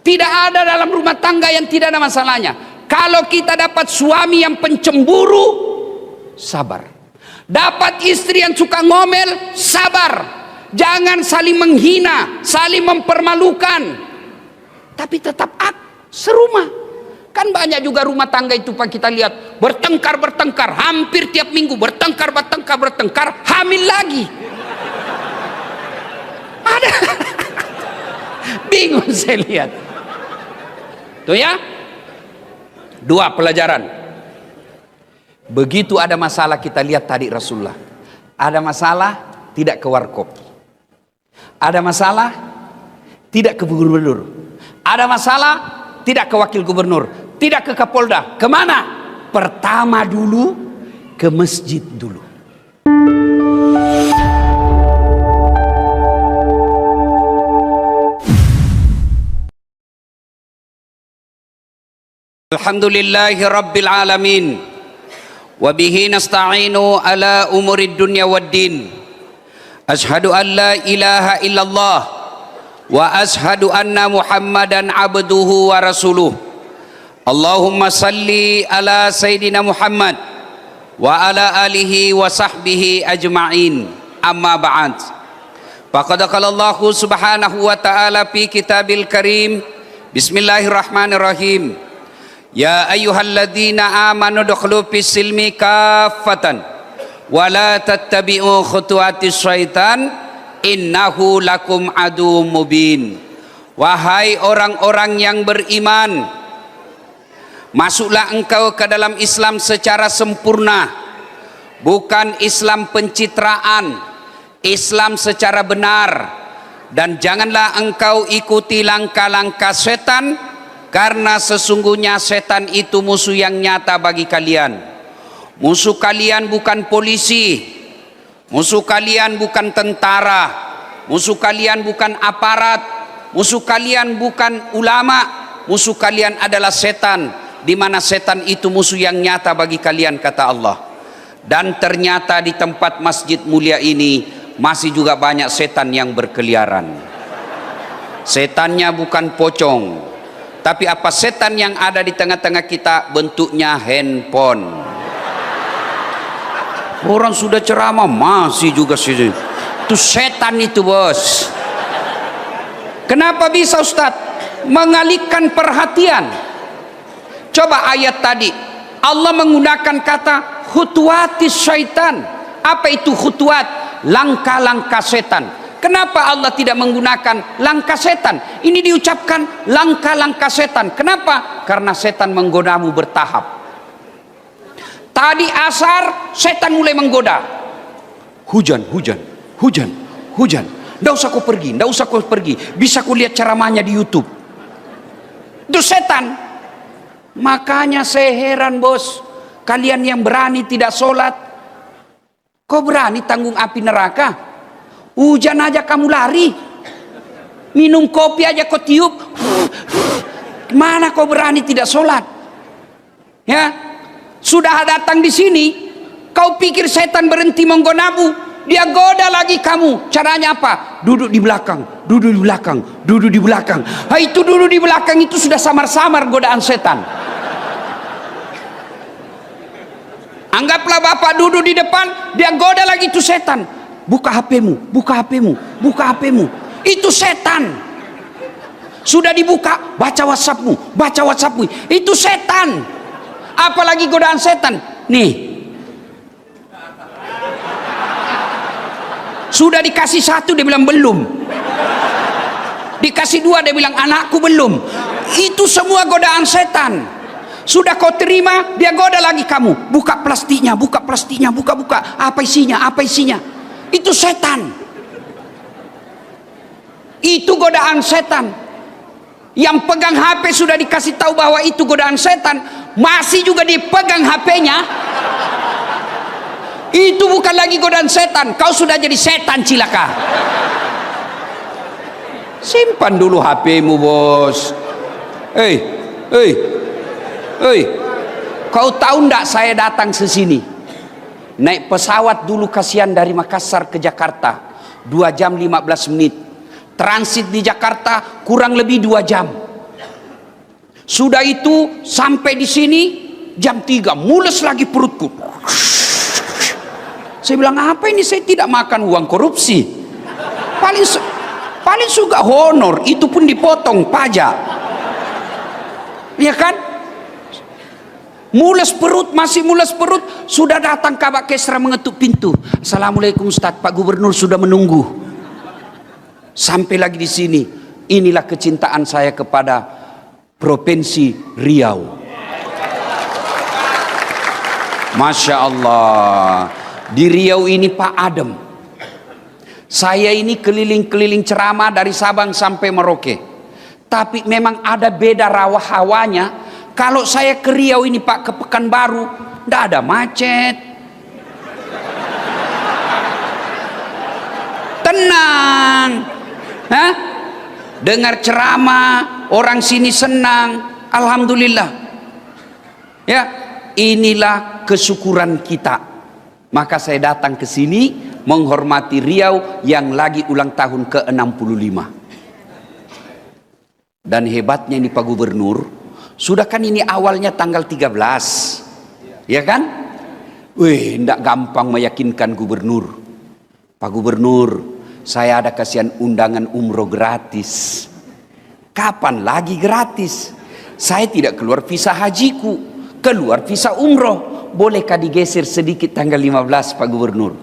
Tidak ada dalam rumah tangga yang tidak ada masalahnya. Kalau kita dapat suami yang pencemburu, sabar. Dapat istri yang suka ngomel, sabar. Jangan saling menghina, saling mempermalukan, tapi tetap serumah. Kan banyak juga rumah tangga itu Pak, kita lihat bertengkar, hampir tiap minggu bertengkar, hamil lagi. Ada. Bingung saya lihat. Tuh ya. 2 pelajaran. Begitu ada masalah, kita lihat tadi Rasulullah. Ada masalah, tidak ke warkop. Ada masalah, tidak ke gubernur. Ada masalah, tidak ke wakil gubernur. Tidak ke Kapolda. Kemana? Pertama dulu, ke masjid dulu. Alhamdulillahi Rabbil Alamin. Wabihi nasta'inu ala umurid dunya waddin. Ashhadu an la ilaha illallah wa ashhadu anna Muhammadan abduhu wa rasuluh. Allahumma salli ala Sayyidina Muhammad wa ala alihi wa sahbihi ajma'in. Amma ba'd. Faqad qala Allah subhanahu wa ta'ala fi kitabil karim. Bismillahirrahmanirrahim. Ya ayyuhalladzina amanu dukhulu fis silmi kaffatan wa la tattabi'u khutuwatis syaitan innahu lakum aduwwum mubin. Wahai orang-orang yang beriman, masuklah engkau ke dalam Islam secara sempurna, bukan Islam pencitraan, Islam secara benar. Dan janganlah engkau ikuti langkah-langkah setan, karena sesungguhnya setan itu musuh yang nyata bagi kalian. Musuh kalian bukan polisi, musuh kalian bukan tentara, musuh kalian bukan aparat, musuh kalian bukan ulama, musuh kalian adalah setan, di mana setan itu musuh yang nyata bagi kalian, kata Allah. Dan ternyata di tempat masjid mulia ini masih juga banyak setan yang berkeliaran. Setannya bukan pocong, tapi apa setan yang ada di tengah-tengah kita? Bentuknya handphone. Orang sudah ceramah masih juga sih. Itu setan itu, bos. Kenapa bisa Ustaz? Mengalihkan perhatian. Coba ayat tadi, Allah menggunakan kata khutuwatis syaitan. Apa itu khutuwat? Langkah-langkah setan. Kenapa Allah tidak menggunakan langkah setan? Ini diucapkan langkah-langkah setan. Kenapa? Karena setan menggodamu bertahap. Tadi asar setan mulai menggoda. Hujan. Nggak usah kau pergi. Bisa kau lihat ceramahnya di YouTube. Itu setan. Makanya saya heran, bos. Kalian yang berani tidak sholat, kau berani tanggung api neraka? Hujan aja kamu lari, minum kopi aja kau tiup. Mana kau berani tidak sholat? Ya, sudah datang di sini, kau pikir setan berhenti menggodamu? Dia goda lagi kamu. Caranya apa? Duduk di belakang. Itu duduk di belakang itu sudah samar-samar godaan setan. Anggaplah bapak duduk di depan, dia goda lagi itu setan. Buka HP-mu. Itu setan. Sudah dibuka, baca WhatsApp-mu. Itu setan. Apalagi godaan setan. Nih. Sudah dikasih 1, dia bilang belum. Dikasih 2, dia bilang anakku belum. Itu semua godaan setan. Sudah kau terima, dia goda lagi kamu. Buka plastiknya. Apa isinya? Itu setan. Itu godaan setan. Yang pegang HP sudah dikasih tahu bahwa itu godaan setan, masih juga dipegang HP-nya. Itu bukan lagi godaan setan, kau sudah jadi setan cilaka. Simpan dulu HP-mu, bos. Kau tahu ndak saya datang ke sini? Naik pesawat dulu kasihan dari Makassar ke Jakarta 2 jam 15 menit. Transit di Jakarta kurang lebih 2 jam. Sudah itu sampai di sini jam 3, mules lagi perutku. Saya bilang, apa ini, saya tidak makan uang korupsi. Paling suka honor, itu pun dipotong pajak. Ya kan? Mules perut, masih mules perut. Sudah datang Kabak Kesra mengetuk pintu. Assalamualaikum Ustaz, Pak Gubernur sudah menunggu. Sampai lagi di sini. Inilah kecintaan saya kepada Provinsi Riau. Masya Allah. Di Riau ini Pak adem. Saya ini keliling-keliling ceramah dari Sabang sampai Merauke. Tapi memang ada beda rawa hawanya. Kalau saya ke Riau ini Pak, ke Pekanbaru, tidak ada macet. Tenang. Hah? Dengar ceramah, orang sini senang. Alhamdulillah. Ya, inilah kesyukuran kita. Maka saya datang ke sini menghormati Riau yang lagi ulang tahun ke-65. Dan hebatnya ini Pak Gubernur, sudah kan ini awalnya tanggal 13. Ya kan? Wih, tidak gampang meyakinkan Gubernur. Pak Gubernur, saya ada kasihan undangan umroh gratis. Kapan lagi gratis? Saya tidak keluar visa hajiku, keluar visa umroh. Bolehkah digeser sedikit tanggal 15 Pak Gubernur?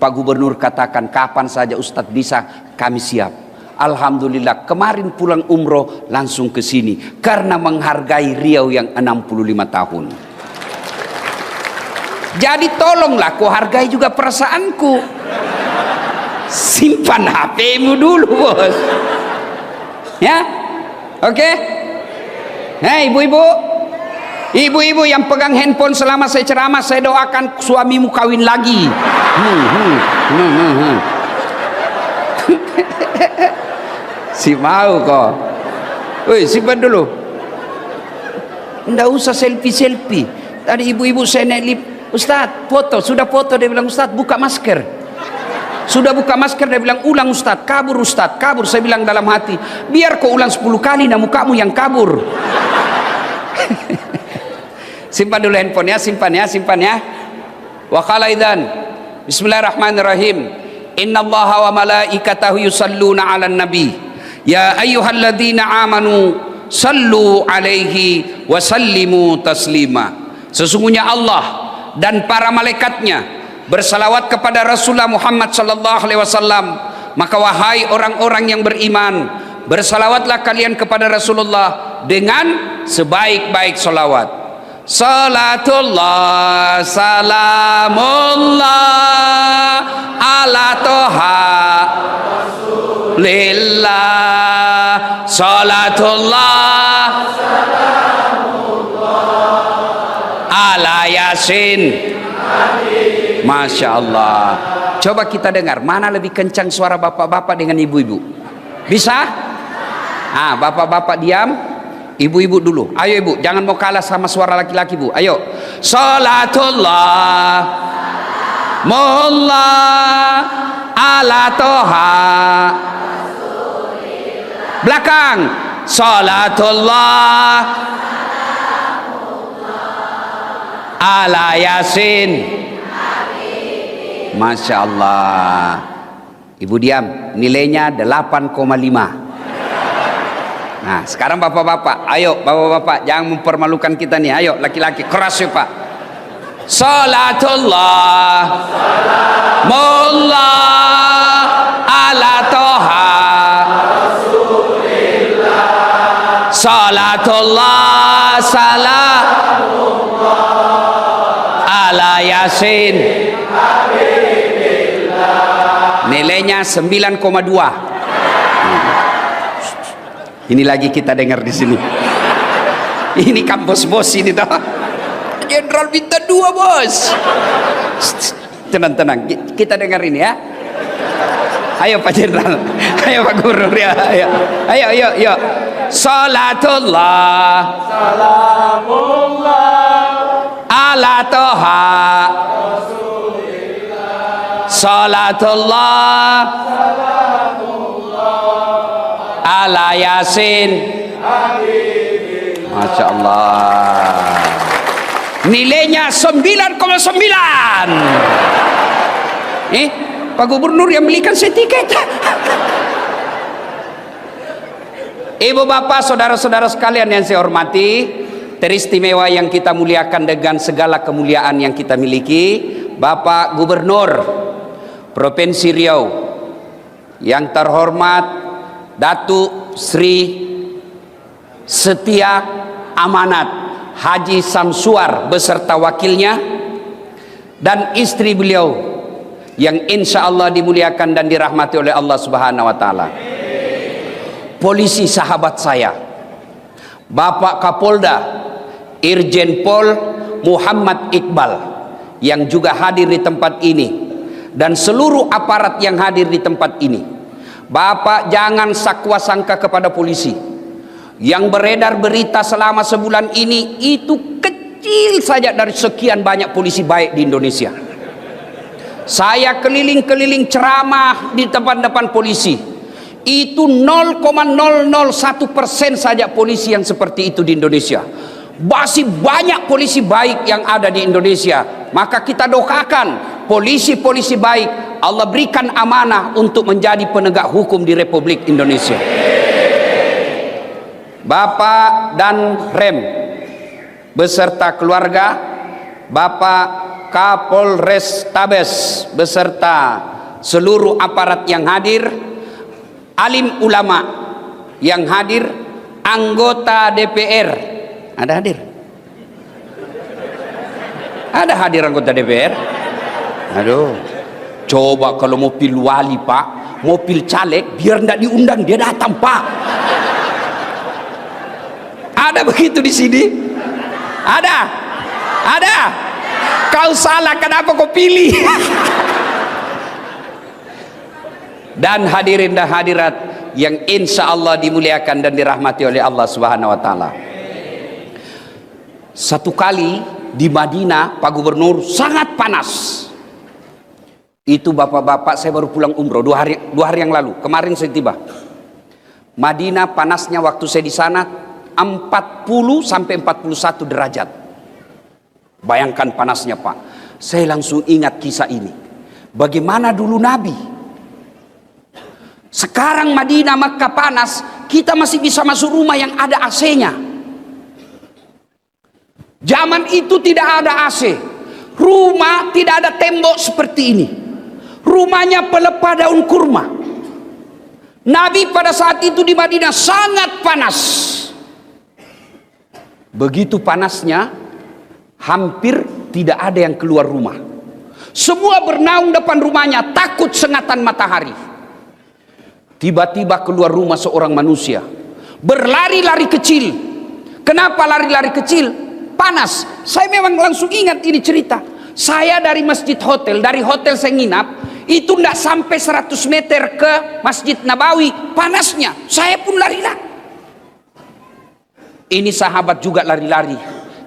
Pak Gubernur katakan, kapan saja Ustadz bisa, kami siap. Alhamdulillah, kemarin pulang umroh langsung ke sini karena menghargai Riau yang 65 tahun. Jadi tolonglah kau hargai juga perasaanku. Simpan HP-mu dulu, bos. Ya, oke. Hei ibu-ibu yang pegang handphone selama saya ceramah, saya doakan suamimu kawin lagi. Si mau kok. Woi, simpan dulu. Nggak usah selfie. Tadi ibu-ibu saya naik lift, Ustadz foto, sudah foto, dia bilang Ustadz buka masker. Sudah buka masker, dia bilang ulang Ustadz, kabur Ustadz, kabur. Saya bilang dalam hati, biar kau ulang 10 kali, namun kamu yang kabur. Simpan dulu handphone ya, simpan ya. Wa qala idzan. Bismillahirrahmanirrahim. Innallaha wa malaikatahu yusalluna 'alan nabi. Ya ayyuhalladzina amanu sallu 'alaihi wa sallimu taslima. Sesungguhnya Allah dan para malaikatnya bersalawat kepada Rasulullah Muhammad sallallahu alaihi wasallam. Maka wahai orang-orang yang beriman, bersalawatlah kalian kepada Rasulullah dengan sebaik-baik salawat. Salatullah salamullah ala toha lillah. Salatullah salamullah ala yasin. Masya Allah. Coba kita dengar, mana lebih kencang suara bapak-bapak dengan ibu-ibu? Bisa? Ah, bapak-bapak diam, ibu-ibu dulu. Ayo ibu, jangan mau kalah sama suara laki-laki bu. Ayo. Salatullah mullah ala toha. Belakang. Salatullah ala yasin. Masya Allah. Ibu diam, nilainya 8,5. Nah sekarang bapak-bapak, ayo bapak-bapak, jangan mempermalukan kita nih. Ayo laki-laki, keras ya pak. Salatullah mullah ala toha. Salatullah salamullah ala yasin. Nilainya 9,2. Ini lagi kita dengar di sini. Ini kampus bos ini toh. Jenderal minta 2 bos. Tenang. Kita dengar ini ya. Ayo Pak Jenderal. Ayo Pak Gubernur ya. Ayo. Salatullah salamullah ala toha. Salatullah ala yasin. Masya Allah. Nilainya 9,9. Pak Gubernur yang belikan saya tiket. Ibu bapak saudara-saudara sekalian yang saya hormati, teristimewa yang kita muliakan dengan segala kemuliaan yang kita miliki, Bapak Gubernur Provinsi Riau yang terhormat Datuk Sri Setia Amanat Haji Samsuar beserta wakilnya dan istri beliau yang insya Allah dimuliakan dan dirahmati oleh Allah Subhanahu wa Ta'ala. Polisi sahabat saya, Bapak Kapolda Irjen Pol Muhammad Iqbal yang juga hadir di tempat ini, dan seluruh aparat yang hadir di tempat ini. Bapak jangan sakwa sangka kepada polisi. Yang beredar berita selama sebulan ini itu kecil saja dari sekian banyak polisi baik di Indonesia. Saya keliling-keliling ceramah di depan polisi. Itu 0,001% saja polisi yang seperti itu di Indonesia. Masih banyak polisi baik yang ada di Indonesia. Maka kita doakan polisi-polisi baik Allah berikan amanah untuk menjadi penegak hukum di Republik Indonesia. Bapak dan Rem beserta keluarga, Bapak Kapolres Tabes beserta seluruh aparat yang hadir, alim ulama yang hadir, anggota DPR. Ada hadir? Ada hadir anggota DPR? Aduh, coba kalau mau pil wali Pak, mau pil caleg, biar tidak diundang dia datang Pak. Ada begitu di sini? Ada? Ada? Kau salah, kenapa kau pilih? Dan hadirin dan hadirat yang insya Allah dimuliakan dan dirahmati oleh Allah Subhanahu wa Ta'ala. Satu kali di Madinah, Pak Gubernur, sangat panas. Itu bapak-bapak, saya baru pulang umroh 2 hari yang lalu. Kemarin saya tiba. Madinah panasnya waktu saya di sana 40 sampai 41 derajat. Bayangkan panasnya Pak. Saya langsung ingat kisah ini. Bagaimana dulu Nabi. Sekarang Madinah Makkah panas, kita masih bisa masuk rumah yang ada AC-nya. Zaman itu tidak ada AC. Rumah tidak ada tembok seperti ini. Rumahnya pelepah daun kurma. Nabi pada saat itu di Madinah sangat panas. Begitu panasnya, hampir tidak ada yang keluar rumah. Semua bernaung depan rumahnya, takut sengatan matahari. Tiba-tiba keluar rumah seorang manusia, berlari-lari kecil. Kenapa lari-lari kecil? Panas. Saya memang langsung ingat ini cerita. Saya dari masjid hotel, dari hotel saya nginap, itu tidak sampai 100 meter ke Masjid Nabawi. Panasnya, saya pun lari-lari. Ini sahabat juga lari-lari.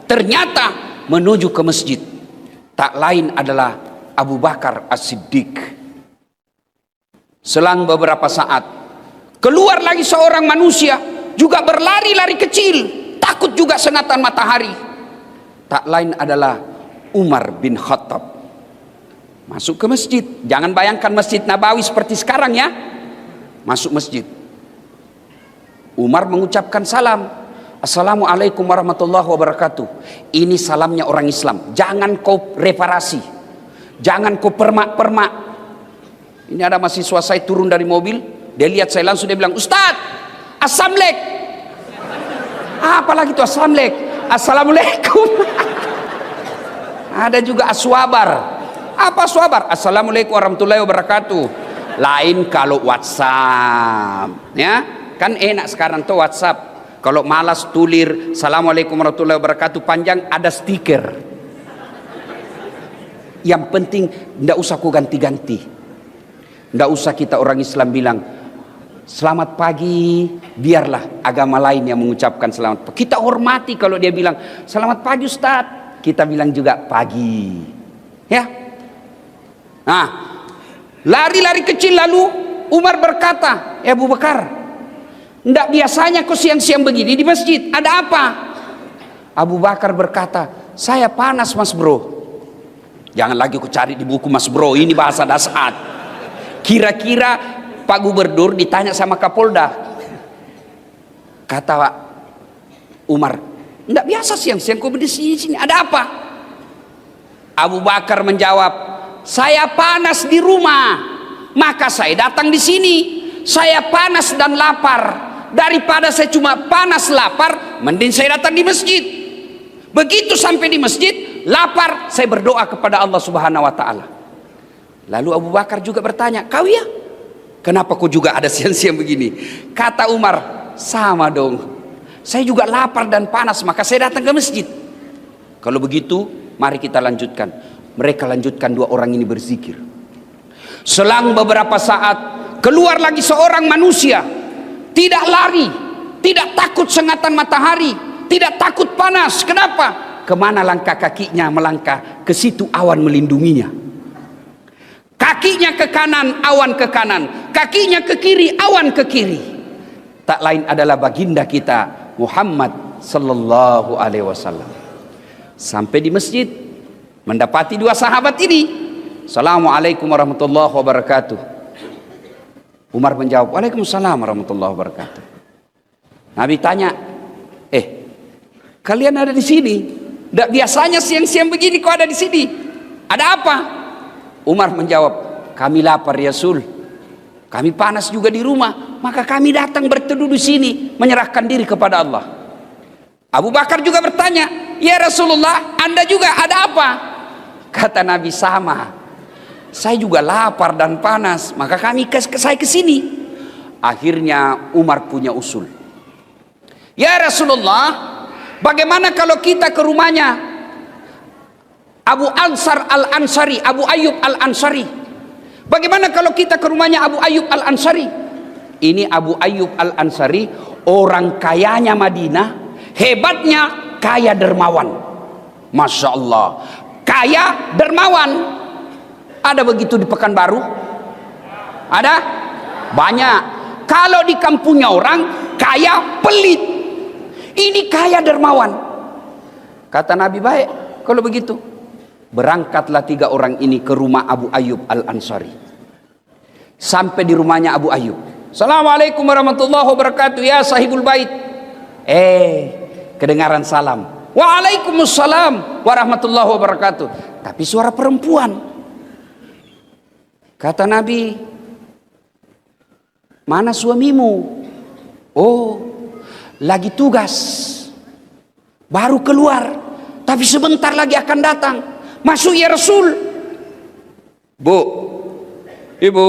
Ternyata menuju ke masjid. Tak lain adalah Abu Bakar As-Siddiq. Selang beberapa saat, keluar lagi seorang manusia, juga berlari-lari kecil, takut juga sengatan matahari. Tak lain adalah Umar bin Khattab. Masuk ke masjid. Jangan bayangkan Masjid Nabawi seperti sekarang ya. Masuk masjid. Umar mengucapkan salam. Assalamualaikum warahmatullahi wabarakatuh. Ini salamnya orang Islam. Jangan kau reparasi. Jangan kau permak-permak. Ini ada mahasiswa saya turun dari mobil, dia lihat saya langsung, dia bilang, Ustadz, Assalamualaikum. Apalagi itu Assalamualaikum? Assalamualaikum. Ada juga aswabar. Apa aswabar? Assalamualaikum warahmatullahi wabarakatuh. Lain kalau WhatsApp, ya kan enak sekarang tuh WhatsApp. Kalau malas tulir Assalamualaikum warahmatullahi wabarakatuh panjang, ada stiker. Yang penting tidak usah ku ganti-ganti. Tidak usah kita orang Islam bilang selamat pagi, biarlah agama lain yang mengucapkan selamat pagi. Kita hormati kalau dia bilang selamat pagi Ustadz, kita bilang juga pagi. Ya. Nah, lari-lari kecil lalu Umar berkata, Abu Bakar, tidak biasanya kau siang-siang begini di masjid, ada apa? Abu Bakar berkata, saya panas mas bro. Jangan lagi ku cari di buku mas bro, ini bahasa dasar. Kira-kira Pak Gubernur ditanya sama Kapolda. Kata Umar, enggak biasa siang-siang kau berdiri sini, ada apa? Abu Bakar menjawab, saya panas di rumah, maka saya datang di sini. Saya panas dan lapar, daripada saya cuma panas lapar, mending saya datang di masjid. Begitu sampai di masjid, lapar, saya berdoa kepada Allah Subhanahu wa taala. Lalu Abu Bakar juga bertanya, kau ya? Kenapa kau juga ada siang-siang begini? Kata Umar, sama dong. Saya juga lapar dan panas, maka saya datang ke masjid. Kalau begitu, mari kita lanjutkan. Mereka lanjutkan, dua orang ini berzikir. Selang beberapa saat, keluar lagi seorang manusia. Tidak lari, tidak takut sengatan matahari, tidak takut panas. Kenapa? Kemana langkah kakinya melangkah? Ke situ awan melindunginya. Kakinya ke kanan, awan ke kanan. Kakinya ke kiri, awan ke kiri. Tak lain adalah baginda kita Muhammad sallallahu alaihi wasallam. Sampai di masjid, mendapati dua sahabat ini. Assalamualaikum warahmatullahi wabarakatuh. Umar menjawab, waalaikumsalam warahmatullahi wabarakatuh. Nabi tanya, kalian ada di sini? Tidak biasanya siang-siang begini kau ada di sini. Ada apa? Umar menjawab, kami lapar ya Rasul. Kami panas juga di rumah, maka kami datang berteduh di sini, menyerahkan diri kepada Allah. Abu Bakar juga bertanya, ya Rasulullah, Anda juga ada apa? Kata Nabi, sama. Saya juga lapar dan panas, maka saya ke sini. Akhirnya Umar punya usul. Ya Rasulullah, bagaimana kalau kita ke rumahnya Abu Ansar Al-Ansari, Abu Ayyub Al-Ansari? Bagaimana kalau kita ke rumahnya Abu Ayyub Al-Ansari? Ini Abu Ayyub Al-Ansari, orang kayanya Madinah, hebatnya kaya dermawan. Masya Allah, kaya dermawan. Ada begitu di Pekanbaru? Ada? Banyak. Kalau di kampungnya orang kaya pelit, ini kaya dermawan. Kata Nabi, baik kalau begitu. Berangkatlah tiga orang ini ke rumah Abu Ayyub Al-Ansari. Sampai di rumahnya Abu Ayyub. Assalamualaikum warahmatullahi wabarakatuh ya sahibul bait. Kedengaran salam. Waalaikumsalam warahmatullahi wabarakatuh. Tapi suara perempuan. Kata Nabi, mana suamimu? Oh, lagi tugas, baru keluar, tapi sebentar lagi akan datang. Masuk ya Rasul. Bu, ibu,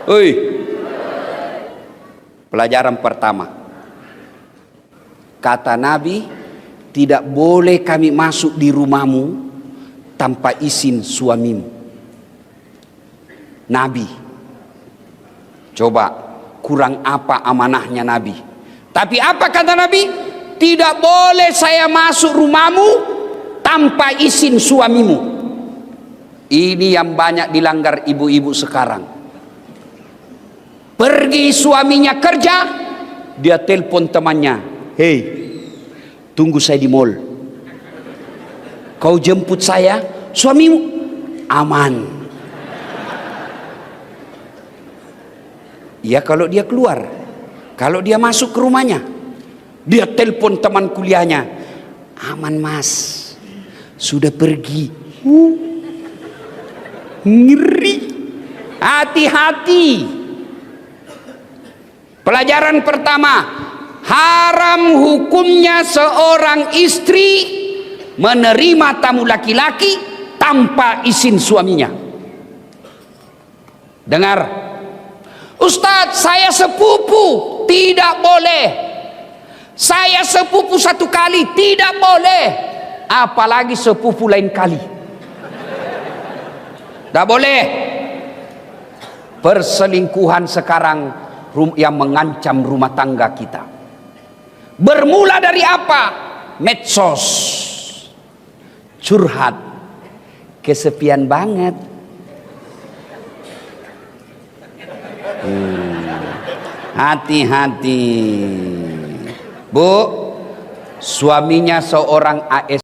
oi. Pelajaran pertama, kata Nabi, tidak boleh kami masuk di rumahmu tanpa izin suamimu. Nabi, coba kurang apa amanahnya Nabi? Tapi apa kata Nabi? Tidak boleh saya masuk rumahmu tanpa izin suamimu. Ini yang banyak dilanggar ibu-ibu sekarang. Pergi suaminya kerja, dia telepon temannya, hei, tunggu saya di mall. Kau jemput saya, suamimu aman. Ya kalau dia keluar, kalau dia masuk ke rumahnya, dia telepon teman kuliahnya, aman mas, sudah pergi. Ngeri, hati-hati. Pelajaran pertama, haram hukumnya seorang istri menerima tamu laki-laki tanpa izin suaminya. Dengar, Ustadz, saya sepupu, tidak boleh. Saya sepupu satu kali, tidak boleh. Apalagi sepupu lain kali. Tidak boleh. Perselingkuhan sekarang yang mengancam rumah tangga kita. Bermula dari apa? Medsos. Curhat. Kesepian banget. Hati-hati. Bu, Suaminya seorang AS